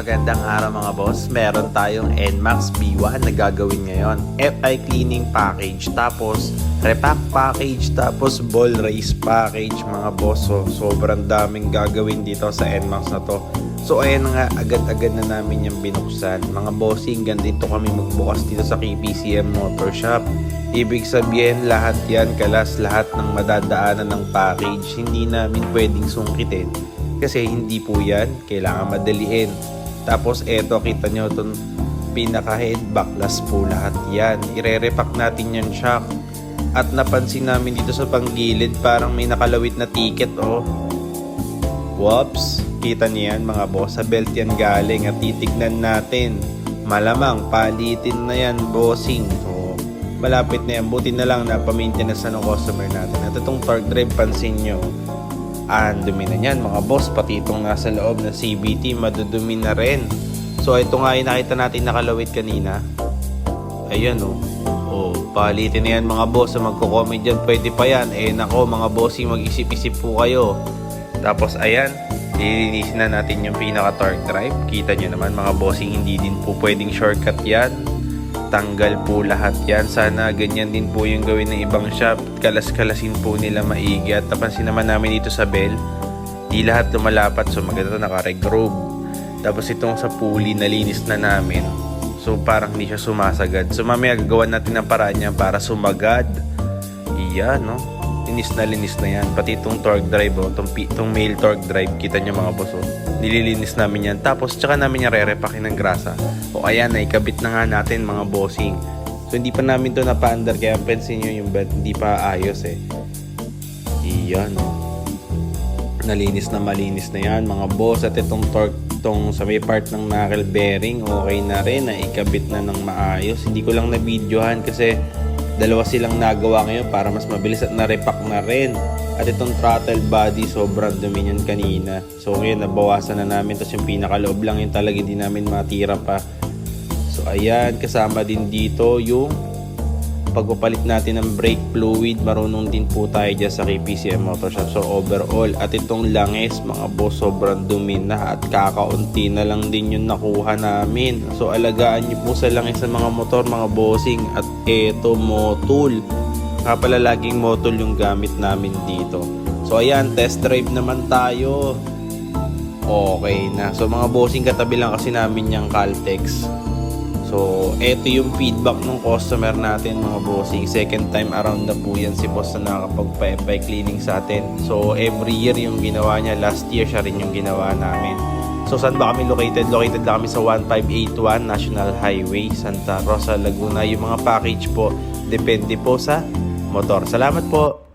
Magandang araw mga boss. Meron tayong NMAX B1 na gagawin ngayon. FI cleaning package, tapos repack package, tapos ball race package mga boss. So, sobrang daming gagawin dito sa NMAX na to. So ayan nga, agad-agad na namin yung binuksan. Mga bossing, ganito kami magbukas dito sa KPCM Motor Shop. Ibig sabihin, lahat yan, kalas lahat ng madadaanan ng package, hindi namin pwedeng sungkitin. Kasi hindi po yan, kailangan madaliin. Tapos eto, kita nyo itong pinaka-head backlash po lahat yan. Ire-repack natin yung shock. At napansin namin dito sa panggilid, parang may nakalawit na ticket oh. Whoops, kita niyo yan mga boss, sa belt yan galing at titignan natin. Malamang palitin na yan bossing. So malapit na yan, buti na lang na pa-maintenance na ng customer natin. At itong torque drive, pansin nyo, ang dumi na yan mga boss, pati itong nasa loob ng CVT madudumi na rin. So ito nga yung nakita natin nakalawit kanina. Ayan oh, palitin na yan mga boss. So magko-comment dyan, pwede pa yan. Nako mga bossing, mag-isip-isip po kayo. Tapos ayan, lilinisin na natin yung pinaka torque drive. Kita nyo naman mga bossing, hindi din po pwedeng shortcut yan. Tanggal po lahat yan. Sana ganyan din po yung gawin ng ibang shop. Kalas-kalasin po nila maigi. At napansin naman namin dito sa bell, di lahat lumalapat. So maganda naka-regroove. Tapos itong sa pulley, nalinis na namin. So parang hindi siya sumasagad. So mamaya gagawan natin ng paraan niya para sumagad. Iyan no, linis na yan. Pati itong torque drive itong male torque drive, kita nyo mga boss nililinis namin yan. Tapos tsaka namin yung re-repakin ng grasa. O ayan, naikabit na nga natin mga bossing. So hindi pa namin to napa-under, kaya pansin nyo yung belt hindi pa ayos iyan malinis na yan mga boss. At itong torque, itong sa may part ng knuckle bearing, okay na rin, naikabit na ng maayos. Hindi ko lang na-videohan kasi dalawa silang nagawa ngayon para mas mabilis at na-repack na rin. At itong throttle body, sobrang dumi niyan kanina. So ngayon, nabawasan na namin. Tapos yung pinakaloob lang yung talaga hindi namin matira pa. So ayan, kasama din dito yung pagpapalit natin ng brake fluid. Marunong din po tayo dyan sa KPCM Motor Shop. So overall, at itong langis mga boss, sobrang dumi na. At kakaunti na lang din yung nakuha namin. So alagaan nyo po sa langis ng mga motor mga bossing. At eto, motul. Pala laging motul yung gamit namin dito. So ayan, test drive naman tayo. Okay na. So mga bossing, katabi lang kasi namin yung Caltex. So eto yung feedback ng customer natin mga bossing. Second time around na po yan si boss na nakapagpa-FI cleaning sa atin. So every year yung ginawa niya. Last year siya rin yung ginawa namin. So saan ba kami located? Located lang kami sa 1581 National Highway, Santa Rosa, Laguna. Yung mga package po, depende po sa motor. Salamat po!